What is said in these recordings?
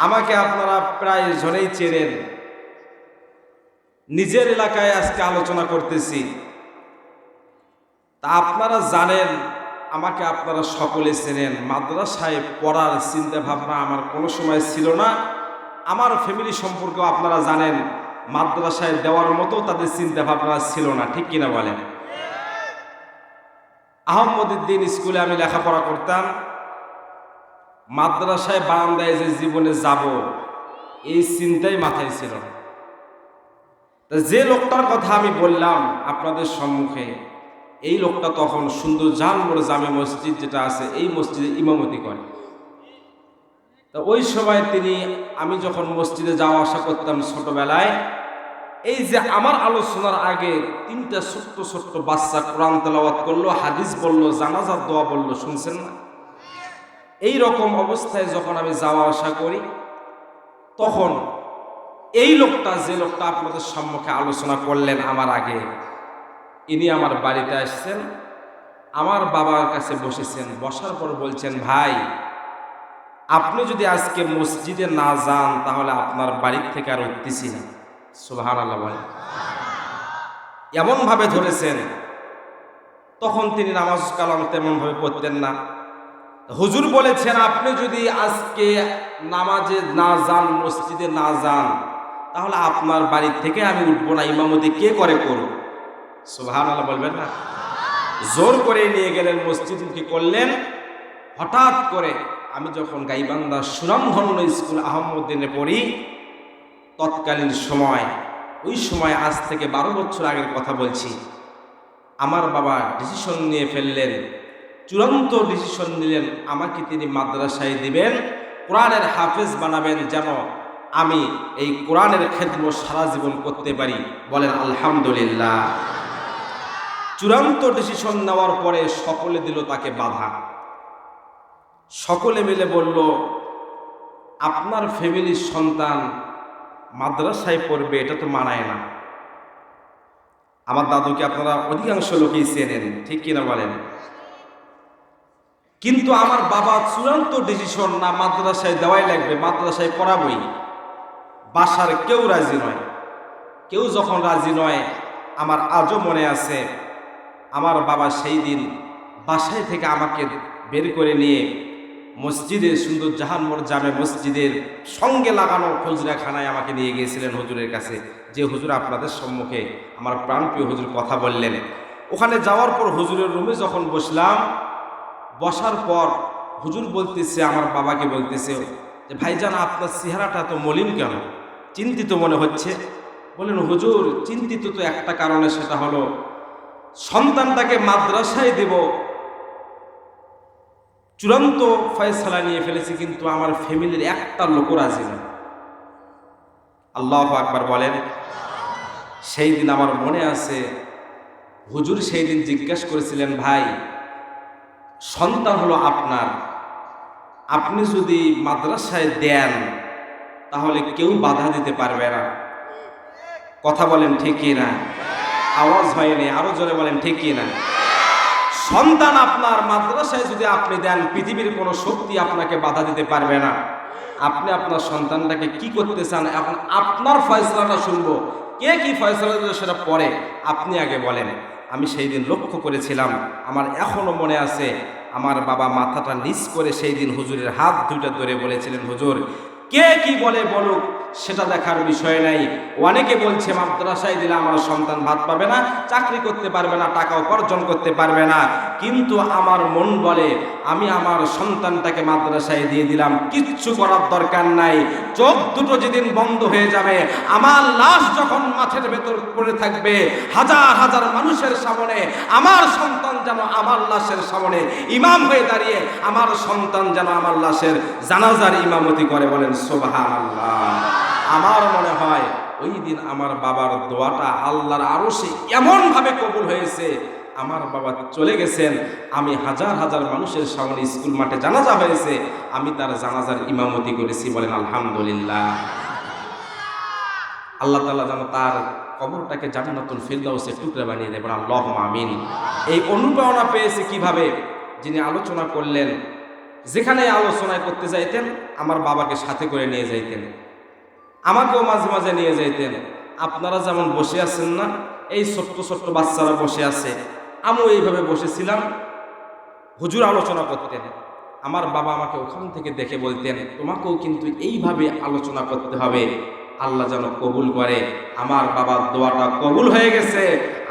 আমাকে আপনারা প্রায় জনেই চেনেন। নিজের এলাকায় আজকে আলোচনা করতেছি। তা আপনারা জানেন, আমাকে আপনারা সকলে চেনেন। মাদ্রাসায় পড়ার চিন্তা ভাবনা আমার কোনো সময় ছিল না। আমার ফ্যামিলি সম্পর্কেও আপনারা জানেন, মাদ্রাসায় দেওয়ার মতো তাদের চিন্তা ভাবনা ছিল না, ঠিক কিনা বলেন? আহমদউদ্দিন স্কুলে আমি লেখাপড়া করতাম। মাদ্রাসায় বারান্দায় যে জীবনে যাব, এই চিন্তাই মাথায় ছিল না। যে লোকটার কথা আমি বললাম আপনাদের সম্মুখে, এই লোকটা তখন সুন্দর জাহানপুর জামে মসজিদ যেটা আছে, এই মসজিদে ইমামতি করে। তা ওই সময় আমি যখন মসজিদে যাওয়া আসা করতাম ছোটবেলায়, এই যে আমার আলোচনার আগে 3টা ছোট্ট ছোট্ট বাচ্চা কোরআন তেলাওয়াত করলো, হাদিস বললো, জানাজার দোয়া বললো, শুনছেন না? এই রকম অবস্থায় যখন আমি যাওয়া আসা করি, তখন এই লোকটা, যে লোকটা আপনাদের সম্মুখে আলোচনা করলেন আমার আগে, ইনি আমার বাড়িতে আসছেন, আমার বাবার কাছে বসেছেন। বসার পর বলছেন, ভাই, আপনি যদি আজকে মসজিদে না যান তাহলে আপনার বাড়ির থেকে আর উঠতেছি না। সুবহানাল্লাহ বলেন। এমন ভাবে ধরেছেন, তখন তিনি নামাজ কালাম তেমন ভাবে পড়তেন না। হুজুর বলেছেন, আপনি যদি আজকে নামাজে না যান, মসজিদে না যান, তাহলে আপনার বাড়ির থেকে আমি উঠবো না। ইমামতি কে করে করুন? সুবহানাল্লাহ বলবেন না? জোর করে নিয়ে গেলেন, মসজিদমুখী করলেন। হঠাৎ করে আমি যখন গাইবান্ধা সুনামধন্য স্কুল আহমদউদ্দিনে পড়ি, তৎকালীন সময়, ওই সময় আজ থেকে 12 বছর আগের কথা বলছি, আমার বাবা ডিসিশন নিয়ে ফেললেন, চূড়ান্ত ডিসিশন নিলেন, আমাকে তিনি মাদ্রাসায় দিবেন, কোরআনের হাফেজ বানাবেন, যেন আমি এই কোরআনের খেদমত সারা জীবন করতে পারি। বলেন আলহামদুলিল্লাহ। চূড়ান্ত ডিসিশন নেওয়ার পরে সকলে দিল তাকে বাধা। সকলে মিলে বলল, আপনার ফ্যামিলির সন্তান মাদ্রাসায় পড়বে, এটা তো মানায় না। আমার দাদুকে আপনারা অধিকাংশ লোকেই চেনেন, ঠিক কিনা বলেন? কিন্তু আমার বাবা চূড়ান্ত ডিসিশন, না মাদ্রাসায় দেওয়াই লাগবে, মাদ্রাসায় পড়াবই। বাসার কেউ রাজি নয়। কেউ যখন রাজি নয়, আমার আজও মনে আছে, আমার বাবা সেই দিন বাসায় থেকে আমাকে বের করে নিয়ে মসজিদে, সুন্দর জাহানপুর জামে মসজিদের সঙ্গে লাগানো হুজরাখানায় আমাকে নিয়ে গিয়েছিলেন হুজুরের কাছে, যে হুজুর আপনাদের সম্মুখে আমার প্রাণপ্রিয় হুজুর কথা বললেন। ওখানে যাওয়ার পর হুজুরের রুমে যখন বসলাম, বসার পর হুজুর বলতেছে, আমার বাবাকে বলতেছে যে, ভাইজান, আপনার চেহারাটা তো মলিন কেন? চিন্তিত মনে হচ্ছে। বলেন, হুজুর, চিন্তিত তো একটা কারণে, সেটা হলো সন্তানটাকে মাদ্রাসায় দেব, চূড়ান্ত ফয়সালা নিয়ে ফেলেছি, কিন্তু আমার ফ্যামিলির একটা লোক রাজি না। আল্লাহু আকবার বলেন। সেই দিন আমার মনে আছে, হুজুর সেই দিন জিজ্ঞাসা করেছিলেন, ভাই, সন্তান হলো আপনার, আপনি যদি মাদ্রাসায় দেন তাহলে কেউ বাধা দিতে পারবে না। কথা বলেন ঠিক কি না? আওয়াজ হয়নি, আরো জোরে বলেন ঠিক কি না? সন্তান আপনার, মাদ্রাসায় যদি আপনি দেন, পৃথিবীর কোনো শক্তি আপনাকে বাধা দিতে পারবে না। আপনি আপনার সন্তানটাকে কি করতে চান, এখন আপনার ফয়সালাটা শুনবো। কে কি ফয়সালা দিল সেটা পরে, আপনি আগে বলেন। আমি সেই দিন লক্ষ্য করেছিলাম, আমার এখনো মনে আছে, আমার বাবা মাথাটা নিচ করে সেই দিন হুজুরের হাত দুইটা ধরে বলেছিলেন, হুজুর, কে কি বলে বলুক, সেটা দেখার বিষয় নাই। অনেকে বলছে মাদ্রাসায় দিলে আমার সন্তান ভাত পাবে না, চাকরি করতে পারবে না, টাকা উপার্জন করতে পারবে না, কিন্তু আমার মন বলে আমি আমার সন্তানটাকে মাদ্রাসায় দিয়ে দিলাম, কিচ্ছু করার দরকার নাই। চোখ দুটো যেদিন বন্ধ হয়ে যাবে, আমার লাশ যখন মাঠের ভেতর পড়ে থাকবে, হাজার হাজার মানুষের সামনে আমার সন্তান যেন আমার লাশের সামনে ইমাম হয়ে দাঁড়িয়ে, আমার সন্তান যেন আমার লাশের জানাজার ইমামতি করে। বলেন সুবহানাল্লাহ। আমার মনে হয় ওই দিন আমার বাবার দোয়াটা আল্লাহর আরশে এমন ভাবে কবুল হয়েছে, আমার বাবা চলে গেছেন, আমি হাজার হাজার মানুষের সামনে স্কুল মাঠে জানাজা হয়েছে, আমি তার জানাজার ইমামতি করেছি। বলেন আলহামদুলিল্লাহ। আল্লাহ তাআলা যেন তার কবরটাকে জান্নাতুল ফিরদাউসের টুকরা বানিয়ে দেবেন, আল্লাহুম্মা আমিন। এই অনুপ্রেরণা পেয়েছে কিভাবে? যিনি আলোচনা করলেন, যেখানে আলোচনায় করতে যাইতেন আমার বাবাকে সাথে করে নিয়ে যাইতেন, আমাকেও মাঝে মাঝে নিয়ে যাইতেন। আপনারা যেমন বসে আছেন না, এই ছোট্ট ছোট্ট বাচ্চারা বসে আছে, আমিও এইভাবে বসেছিলাম, হুজুর আলোচনা করতেন। আমার বাবা আমাকে ওখান থেকে দেখে বলতেন, তোমাকেও কিন্তু এইভাবে আলোচনা করতে হবে, আল্লাহ যেন কবুল করে। আমার বাবার দোয়াটা কবুল হয়ে গেছে।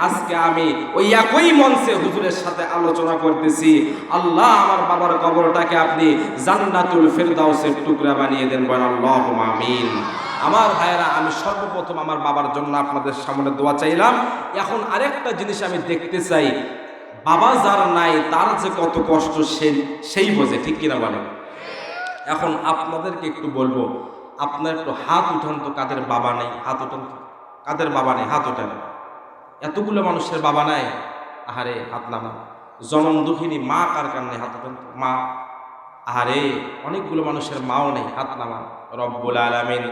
আজকে আমি ওই একই মঞ্চে হুজুরের সাথে আলোচনা করতেছি। আল্লাহ আমার বাবার কবরটাকে আপনি জান্নাতুল ফেরদাউসের টুকরা বানিয়ে দেন, বলেন আল্লাহুম্মা আমিন। আমার ভাইয়েরা, আমি সর্বপ্রথম আমার বাবার জন্য আপনাদের সামনে দোয়া চাইলাম। এখন আরেকটা জিনিস আমি দেখতে চাই, বাবা যার নাই তার যে কত কষ্ট সেই বোঝে, ঠিক কিনা বলেন? এখন আপনাদেরকে একটু বলবো, আপনার একটু হাত উঠান তো, কাদের বাবা নেই হাত উঠান তো, কাদের বাবা নেই হাত উঠান। এতগুলো মানুষের বাবা নাই, আহারে হাত নামা। জনম দুঃখিনী মা কার কার নেই হাত উঠান তো, মা। আহারে অনেকগুলো মানুষের মাও নেই, হাত নামা। রব্বুল আলামিন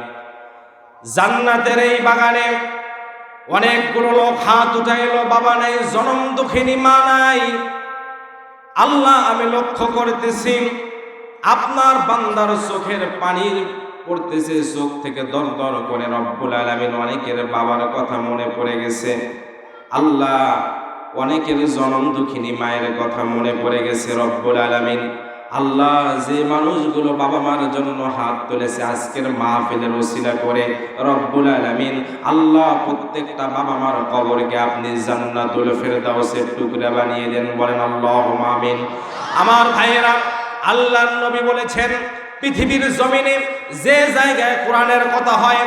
জান্নাতের এই বাগানে অনেকগুলো লোক হাত উঠাইলো, বাবা নাই, জনম দুঃখিনী মা নাই। আল্লাহ আমি লক্ষ্য করতেছি আপনার বান্দার চোখের পানির পড়তেছে, চোখ থেকে দর দর করে। রব্বুল আলামিন অনেকের বাবার কথা মনে পড়ে গেছে আল্লাহ, অনেকের জনম দুঃখিনী মায়ের কথা মনে পড়ে গেছে। রব্বুল আলামিন আল্লাহ, যে মানুষগুলো বাবা মার জন্য হাত তুলেছে আজকের মাহফিলের ওসিলা করে, রব্বুল আলামিন আল্লাহ প্রত্যেকটা বাবা মার কবরকে আপনি জান্নাতুল ফেরদাউসের টুকরা বানিয়ে দেন, বলেন আল্লাহুম্মা আমিন। আমার ভাইয়েরা, আল্লাহর নবী বলেছেন পৃথিবীর জমিনে যে জায়গায় কোরআনের কথা হয়,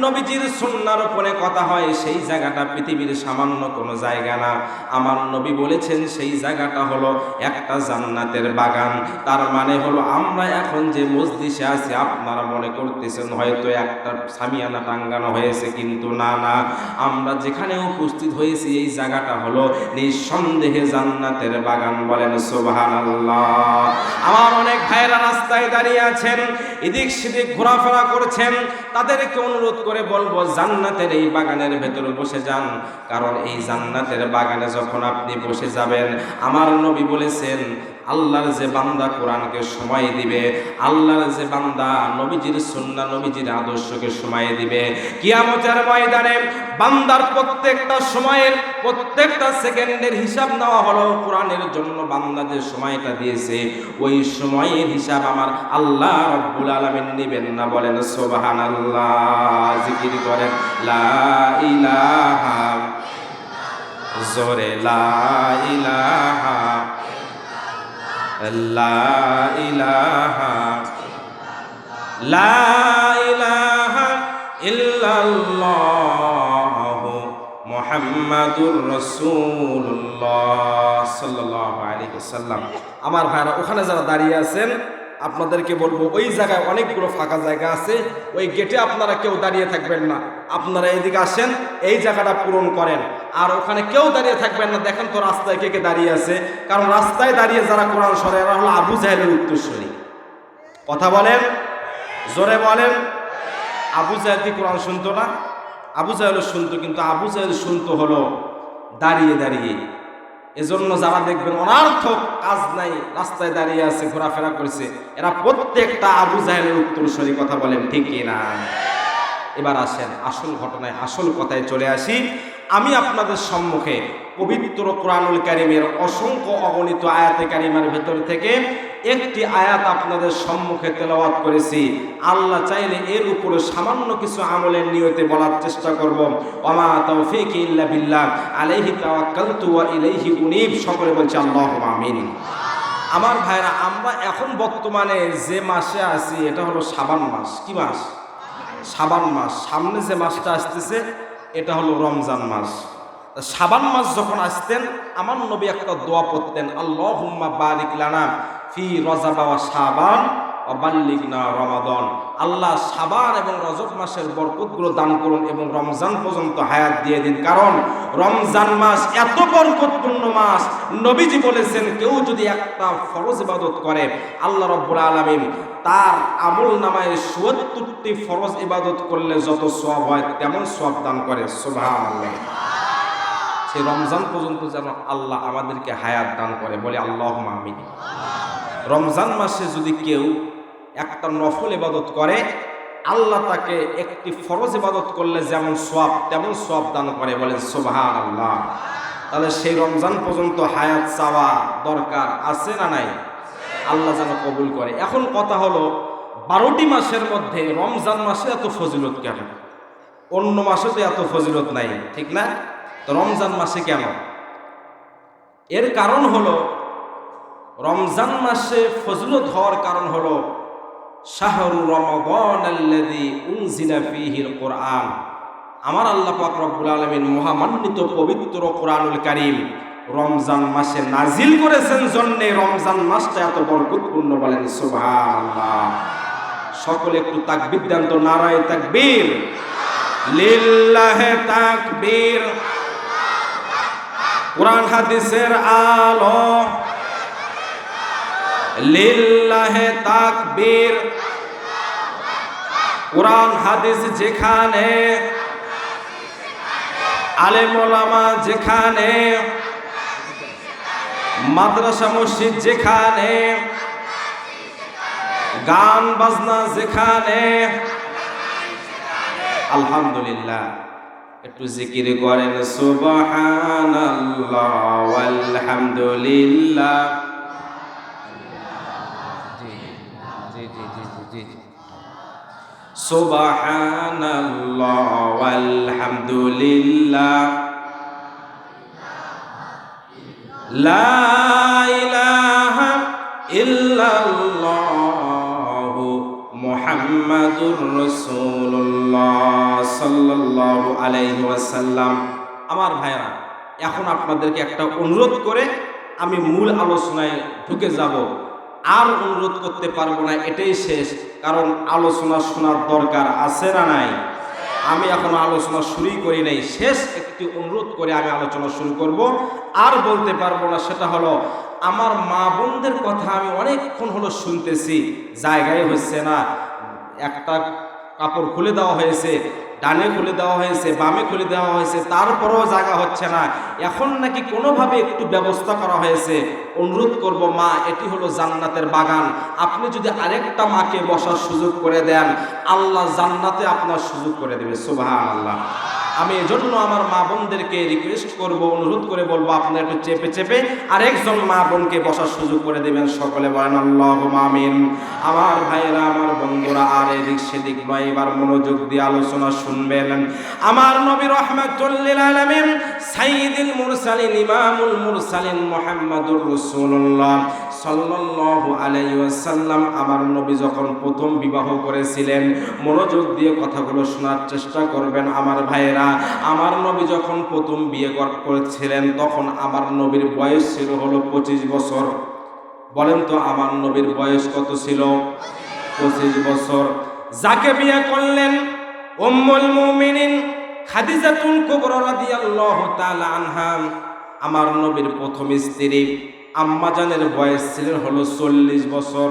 নবীজির সুন্নাহর উপরে কথা হয়, সেই জায়গাটা পৃথিবীর সামান্য কোনো জায়গা না। আমার নবী বলেছেন সেই জায়গাটা হলো একটা জান্নাতের বাগান। তার মানে হলো আমরা এখন যে মজলিসে আছি, আপনারা মনে করতেছেন হয়তো একটা সামিয়ানা টাঙ্গানো হয়েছে, কিন্তু না না, আমরা যেখানে উপস্থিত হয়েছি এই জায়গাটা হলো নিঃসন্দেহে জান্নাতের বাগান, বলেন সুবহানাল্লাহ। আমার অনেক ভাইয়েরা রাস্তায় দাঁড়িয়ে আছেন, এদিক সেদিক ঘোরাফেরা করছেন, তাদেরকে অনুরোধ করে বলবো জান্নাতের এই বাগানের ভেতরে বসে যান। কারণ এই জান্নাতের বাগানে যখন আপনি বসে যাবেন, আমার নবী বলেছেন আল্লাহর যে বান্দা কোরআনকে সময় দিবে, আল্লাহর যে বান্দা নবীজির সুন্নাহ নবীজির আদর্শকে সময় দিবে, কিয়ামতের ময়দানে বান্দার প্রত্যেকটা সময়ের প্রত্যেকটা সেকেন্ডের হিসাব নেওয়া হলো। কোরআনের জন্য বান্দা যে সময়টা দিয়েছে ওই সময়ের হিসাব আমার আল্লাহ রব্বুল আলামিন নেবেন না, বলেন সুবহানাল্লাহ। জিকির করেন লা ইলাহা, জোরে লা ইলাহা, লা ইলাহা, লা ইলাহা ইল্লাল্লাহু মুহাম্মাদুর রাসূলুল্লাহ সাল্লাল্লাহু আলাইহি ওয়াসাল্লাম। আমার ভাইরা, ওখানে যারা দাঁড়িয়ে আছেন আপনাদেরকে বলবো, ওই জায়গায় অনেকগুলো ফাঁকা জায়গা আছে, ওই গেটে আপনারা কেউ দাঁড়িয়ে থাকবেন না, আপনারা এদিকে আসেন, এই জায়গাটা পূরণ করেন। আর ওখানে কেউ দাঁড়িয়ে থাকবেন না, দেখেন তো রাস্তায় কে কে দাঁড়িয়ে আছে। কারণ রাস্তায় দাঁড়িয়ে যারা কোরআন সরে, এরা হলো আবু জাহেলের উত্তরসূরি। কথা বলেন, জোরে বলেন। আবু জাহেল কি কোরআন শুনতো না? আবু জাহেল শুনতো, কিন্তু আবু জাহেল শুনতো হলো দাঁড়িয়ে দাঁড়িয়ে। এজন্য যারা দেখবেন অনার্থক কাজ নাই, রাস্তায় দাঁড়িয়ে আছে, ঘোরাফেরা করছে, এরা প্রত্যেকটা আবু জাহেলের উত্তরসূরি। কথা বলেন ঠিক না? এবার আসেন আসল ঘটনায়, আসল কথায় চলে আসি। আমি আপনাদের সম্মুখে পবিত্র কোরআনুল কারীমের অসংখ্য অগণিত আয়াতে কারিমার ভেতর থেকে একটি আয়াত আপনাদের সম্মুখে তেলাওয়াত করেছি। আল্লাহ চাইলে এর উপরে সামান্য কিছু আমলের নিয়তে বলার চেষ্টা করব। ওমা তাওফীকি ইল্লা বিল্লাহ, আলাইহি তাওয়াক্কালতু ওয়া ইলাইহি উনীব। সকলে বলছি আল্লাহুম্মা আমিন। আমার ভাইরা, আমরা এখন বর্তমানে যে মাসে আছি এটা হলো শাবান মাস। কি মাস? শাবান মাস। সামনে যে মাসটা আসতেছে এটা হলো রমজান মাস। শাবান মাস যখন আসতেন, আমার নবী একটা দোয়া পড়তেন, আল্লাহুম্মা বারিক লানা ফি রজব ওয়া শাবান ওয়া বাল্লিগনা রমাদান। আল্লাহ শাবান এবং রজব মাসের বরকতগুলো দান করুন এবং রমজান পর্যন্ত হায়াত দিয়ে দিন। কারণ রমজান মাস এত বরকতপূর্ণ মাস, নবীজি বলেছেন কেউ যদি একটা ফরজ ইবাদত করে, আল্লাহ রাব্বুল আলামিন তার আমল নামায় ৭৪টি ফরজ ইবাদত করলে যত সওয়াব হয় তেমন সওয়াব দান করে। সুবহানাল্লাহ। সেই রমজান পর্যন্ত যেন আল্লাহ আমাদেরকে হায়াত দান করে, বলে আল্লাহুম্মা আমিন। রমজান মাসে যদি কেউ একটা নফল ইবাদত করে, আল্লাহ তাকে একটি ফরজ ইবাদত করলে যেমন সওয়াব তেমন সওয়াব দান করে। বলেন সুবহানাল্লাহ। তাহলে সেই রমজান পর্যন্ত হায়াত চাওয়া দরকার আছে না নাই? আল্লাহ যেন কবুল করে। এখন কথা হলো, 12টি মাসের মধ্যে রমজান মাসে এত ফজিলত কেন? অন্য মাসে তো এত ফজিলত নাই, ঠিক না? তো রমজান মাসে কেন? এর কারণ হলো, রমজান মাসে ফজিলত হওয়ার কারণ হলো শাহরু রমাদান আল্লাযী উনজিলা ফীহিল কুরআন। আমার আল্লাহ পাক রব্বুল আলামিন মহামান্বিত পবিত্র কোরআনুল কারীম রমজান মাসে নাজিল করেছেন, জন্য রমজান মাসটা এত বরকতপূর্ণ। বলেন সুবহানাল্লাহ। সকলে একটু তাকবীর দেন তো, নারায়ে তাকবীর, লিল্লাহি তাকবীর। কোরআন হাদিসের আলো, লিল্লাহি তাকবীর। কোরআন হাদিস যেখানে, আলেম ওলামা যেখানে, মাদ্রাসা মসজিদ যেখানে, গান বাজনা যেখানে, আলহামদুলিল্লাহ। একটু জিকির করেন সুবহানাল্লাহ ওয়ালহামদুলিল্লাহ। সুবহানাল্লাহ ওয়ালহামদুলিল্লাহ, লা ইলাহা ইল্লাল্লাহু মুহাম্মাদুর রাসূলুল্লাহ সাল্লাল্লাহু আলাইহি ওয়াসাল্লাম। আমার ভাইরা, এখন আপনাদেরকে একটা অনুরোধ করে আমি মূল আলোচনায় ঢুকে যাব। আর অনুরোধ করতে পারবো না, এটাই শেষ। কারণ আলোচনা শোনার দরকার আছে না নাই? আমি এখন আলোচনা শুরুই করি নাই। শেষ একটি অনুরোধ করে আমি আলোচনা শুরু করব। আর বলতে পারবো না, সেটা হলো আমার মা বোনদের কথা আমি অনেকক্ষণ হলো শুনতেছি, জায়গায় হচ্ছে না। একটা কাপড় খুলে দেওয়া হয়েছে, ডানে খুলে দেওয়া হয়েছে, বামে খুলে দেওয়া হয়েছে, তারপরেও জায়গা হচ্ছে না। এখন নাকি কোনোভাবে একটু ব্যবস্থা করা হয়েছে। অনুরোধ করব, মা, এটি হলো জান্নাতের বাগান। আপনি যদি আরেকটা মাকে বসার সুযোগ করে দেন, আল্লাহ জান্নাতে আপনার সুযোগ করে দেবে। সুবহানাল্লাহ। আমি এজন্য আমার মা বোনদেরকে রিকোয়েস্ট করব, অনুরোধ করে বলবো, আপনারা একটু চেপে চেপে আরেকজন মা বোনকে বসার সুযোগ করে দেবেন। সকলে বলেন আল্লাহুম্মা আমিন। আমার ভাইয়েরা, আমার বন্ধুরা, আর এদিক সেদিক নয়, এবার মনোযোগ দিয়ে আলোচনা শুনবেন। আমার নবী রাহমাতুল লিল আলামিন, সাইয়্যিদুল মুরসালিন, ইমামুল মুরসালিন মুহাম্মাদুর রাসূলুল্লাহ সাল্লাল্লাহু আলাইহি ওয়াসাল্লাম, আমার নবী যখন প্রথম বিবাহ করেছিলেন, মনোযোগ দিয়ে কথাগুলো শোনার চেষ্টা করবেন আমার ভাইয়েরা। আমার নবী যখন প্রথম বিয়ে করেছিলেন, তখন আমার নবীর বয়স ছিল হলো 25 বছর। বলেন তো, আমার নবীর বয়স কত ছিল? 25 বছর। যাকে বিয়ে করলেন উম্মুল মুমিনিন খাদিজাতুল কুবরা রাদিয়াল্লাহু তাআলা আনহা, আমার নবীর প্রথম স্ত্রী আম্মা জানের বয়স ছিল হলো 40 বছর।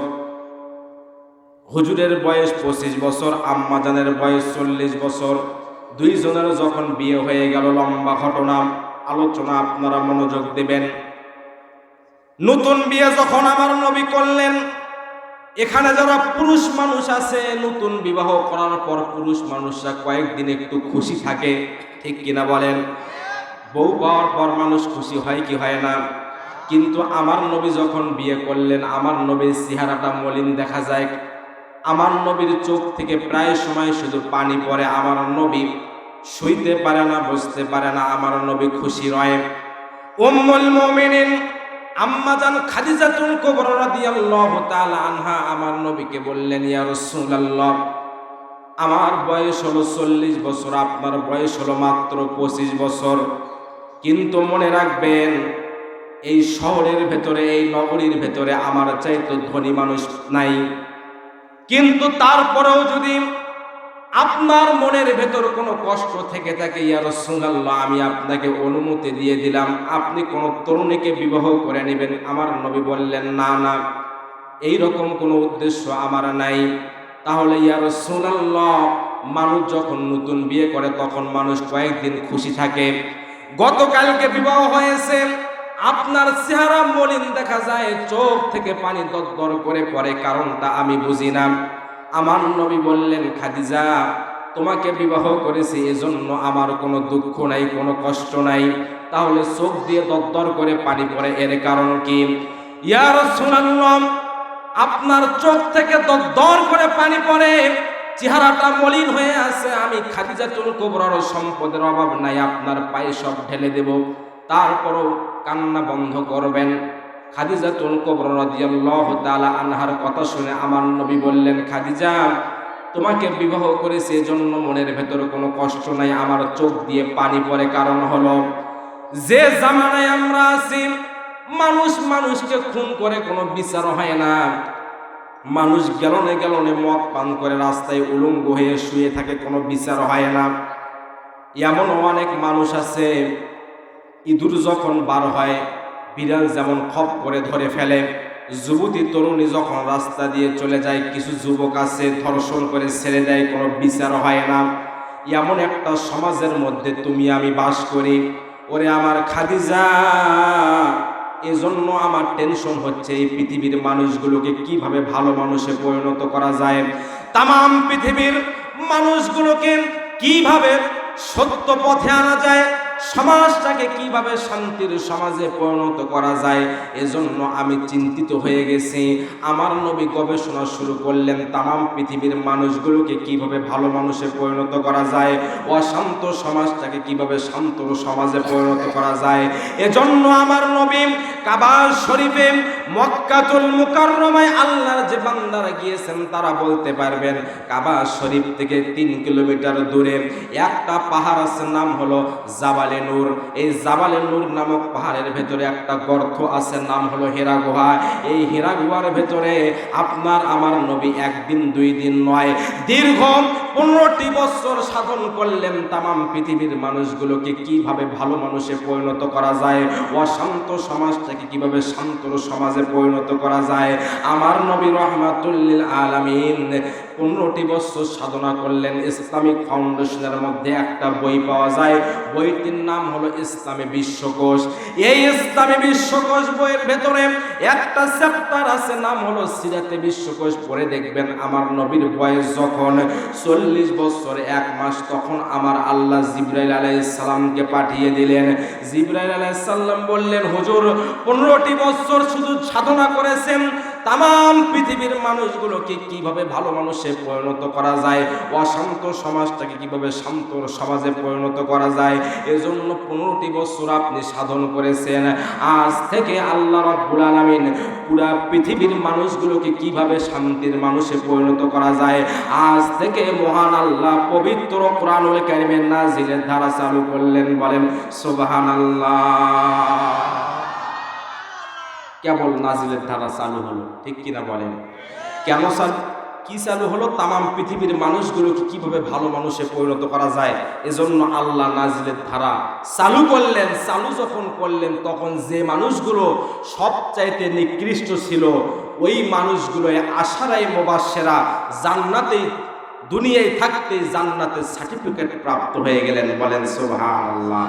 হুজুরের বয়স 25 বছর, আম্মা জানের বয়স 40 বছর। দুইজনের যখন বিয়ে হয়ে গেল, লম্বা ঘটনা, আলোচনা আপনারা মনোযোগ দেবেন। নতুন বিয়ে যখন আমার নবী করলেন, এখানে যারা পুরুষ মানুষ আছে, নতুন বিবাহ করার পর পুরুষ মানুষরা কয়েকদিন একটু খুশি থাকে, ঠিক কিনা বলেন? বউ পাওয়ার পর মানুষ খুশি হয় কি হয় না? কিন্তু আমার নবী যখন বিয়ে করলেন, আমার নবীর চেহারাটা মলিন দেখা যায়। আমার নবীর চোখ থেকে প্রায় সময় শুধু পানি পড়ে। আমার নবী শুইতে পারে না, বসতে পারে না। আমার নবী খুশি রয়। উম্মুল মুমিনিন আম্মা জান খাদিজাতুল কুবরা রাদিয়াল্লাহু তাআলা আনহা আমার নবীকে বললেন, ইয়া রাসূলুল্লাহ, আমার বয়স হলো 40 বছর, আপনার বয়স হলো মাত্র 25 বছর। কিন্তু মনে রাখবেন, এই শহরের ভেতরে, এই নগরীর ভেতরে আমার চাইতে ধনী মানুষ নাই। কিন্তু তারপরেও যদি আপনার মনের ভেতর কোনো কষ্ট থেকে থাকে, ইয়া রাসূলুল্লাহ, আমি আপনাকে অনুমতি দিয়ে দিলাম, আপনি কোনো তরুণীকে বিবাহ করে নেবেন। আমার নবী বললেন, না না, এই রকম কোনো উদ্দেশ্য আমার নাই। তাহলে ইয়া রাসূলুল্লাহ, মানুষ যখন নতুন বিয়ে করে তখন মানুষ কয়েকদিন খুশি থাকে। গতকালকে বিবাহ হয়েছে, আপনার চেহারা মলিন দেখা যায়, চোখ থেকে পানি দরদর করে পড়ে, কারণটা আমি বুঝি না। আমার নবী বললেন, খাদিজা, তোমাকে বিবাহ করেছি এজন্য আমার কোনো দুঃখ নাই, কোনো কষ্ট নাই, তাহলে চোখ দিয়ে দরদর করে পানি পড়ে, এর কারণ কি? ইয়া রাসূলুল্লাহ, আপনার চোখ থেকে দরদর করে পানি পড়ে, চেহারাটা মলিন হয়ে আছে, আমি খাদিজাতুল কুবরার সম্পদের অভাব নাই, আপনার পায়ে সব ঢেলে দেব, তারপরও কান্না বন্ধ করবেন। খাদিজাতুল কুবরা রাদিয়াল্লাহু তাআলা আনহার কথা শুনে আমার নবী বললেন, খাদিজা, তোমাকে বিবাহ করেছি এজন্য মনের ভেতরে কোনো কষ্ট নাই, আমার চোখ দিয়ে পানি পড়ে, কারণ হলো যে জামানায় আমরা আছি, মানুষ মানুষকে খুন করে কোনো বিচার হয় না, মানুষ গ্যালনে গ্যালনে মদ পান করে রাস্তায় উলঙ্গ হয়ে শুয়ে থাকে, কোনো বিচার হয় না। এমন অনেক মানুষ আছে, ইঁদুর যখন বার হয় বিড়াল যেমন খপ করে ধরে ফেলে, যুবতী তরুণী যখন রাস্তা দিয়ে চলে যায়, কিছু যুবক আছে ধর্ষণ করে ছেড়ে দেয়, কোনো বিচার হয় না। এমন একটা সমাজের মধ্যে তুমি আমি বাস করি। ওরে আমার খাদিজা, এজন্য আমার টেনশন হচ্ছে এই পৃথিবীর মানুষগুলোকে কিভাবে ভালো মানুষে পরিণত করা যায়, তাম পৃথিবীর মানুষগুলোকে কিভাবে সত্য পথে আনা যায়, সমাজটাকে কিভাবে শান্তির সমাজে পরিণত করা যায়, এজন্য আমি চিন্তিত হয়ে গেছি। আমার নবী গবেষণা শুরু করলেন, তাম পৃথিবীর মানুষগুলোকে কিভাবে ভালো মানুষে পরিণত করা যায়, অশান্ত সমাজটাকে কিভাবে শান্ত সমাজে পরিণত করা যায়। এজন্য আমার নবী কাবা শরীফে মক্কাতুল মুকাররমায় আল্লাহর যে বান্দারা গিয়েছেন তারা বলতে পারবেন, কাবা শরীফ থেকে 3 কিলোমিটার দূরে একটা পাহাড় আছে, নাম হলো জাবালে নূর। এই জাবালে নূর নামক পাহাড়ের ভেতরে একটা গর্ত আছে, নাম হলো হীরা গুহা। এই হীরা গুহার ভেতরে আপনার আমার নবী একদিন 2 দিন নয়, দীর্ঘ 15টি বছর সাধন করলেন, তাম পৃথিবীর মানুষগুলোকে কিভাবে ভালো মানুষে পরিণত করা যায়, অশান্ত সমাজটাকে কিভাবে শান্ত সমাজে পরিণত করা যায়। আমার নবী রাহমাতুল লিল আলামিন 15টি বছর সাধনা করলেন। ইসলামিক ফাউন্ডেশনের মধ্যে একটা বই পাওয়া যায়, বইটির নাম হলো ইসলামী বিশ্বকোষ। এই ইসলামী বিশ্বকোষ বইয়ের ভেতরে একটা চ্যাপ্টার আছে, নাম হলো সিরাতে বিশ্বকোষ। পড়ে দেখবেন, আমার নবীর বয়স যখন 40 বছর 1 মাস, তখন আমার আল্লাহ জিবরাইল আলাইহিস সালামকে পাঠিয়ে দিলেন। জিবরাইল আলাইহিস সালাম বললেন, হুজুর 15টি বছর শুধু সাধনা করেছেন, তাম পৃথিবীর মানুষগুলোকে কিভাবে ভালো মানুষে পরিণত করা যায়, অশান্ত সমাজটাকে কিভাবে শান্ত সমাজে পরিণত করা যায়, এজন্য 15টি বছর আপনি সাধন করেছেন। আজ থেকে আল্লাহ রাব্বুল আলামিন পুরা পৃথিবীর মানুষগুলোকে কিভাবে শান্তির মানুষে পরিণত করা যায়, আজ থেকে মহান আল্লাহ পবিত্র কোরআনুল কারীমের নাজিলের ধারা চালু করলেন। বলেন সুবহানাল্লাহ। কেবল নাজিলের ধারা চালু হলো, ঠিক কিনা বলেন? কেন কি চালু হলো? তাম পৃথিবীর মানুষগুলোকে কিভাবে ভালো মানুষে পরিণত করা যায়, এজন্য আল্লাহ নাজিলের ধারা চালু করলেন। চালু যখন করলেন, তখন যে মানুষগুলো সবচাইতে নিকৃষ্ট ছিল, ওই মানুষগুলো আশারায়ে মুবাশশিরা জান্নাতে, দুনিয়ায় থাকতে জান্নাতের সার্টিফিকেট প্রাপ্ত হয়ে গেলেন। বলেন সুবহানাল্লাহ।